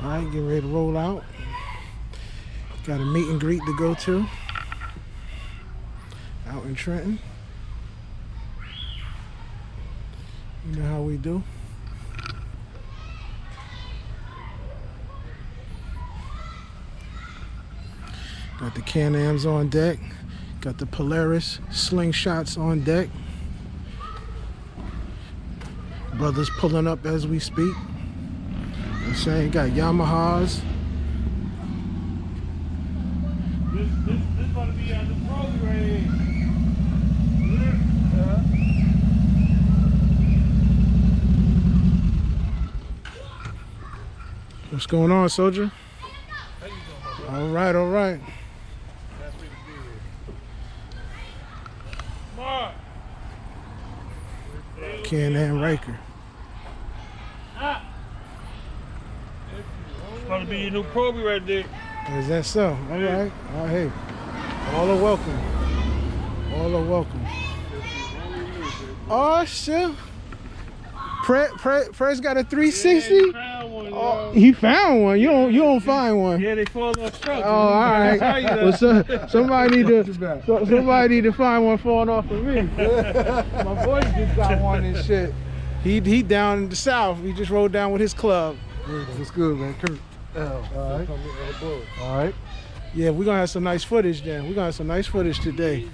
All right, getting ready to roll out. Got a meet and greet to go to out in Trenton. You know how we do. Got the Can-Ams on deck. Got the Polaris slingshots on deck. Brothers pulling up as we speak. I'm saying, got Yamahas. This about to be on the program right here. What's going on, soldier? How you doing, my All right, all right. Happy to be here. Can-Am Riker. It's about to be your new program right there. Is that so? All right. All right. Hey, all are welcome. All are welcome. Oh, shit. Prez got a 360? Oh, he found one. You don't find one. Yeah, they fall off trucks. Oh, all right. Well, somebody need to find one falling off of me. My boy just got one and shit. He down in the south. He just rode down with his club. What's good, man? Kurt. All right. All right. Yeah, we're gonna have some nice footage then. We're gonna have some nice footage today.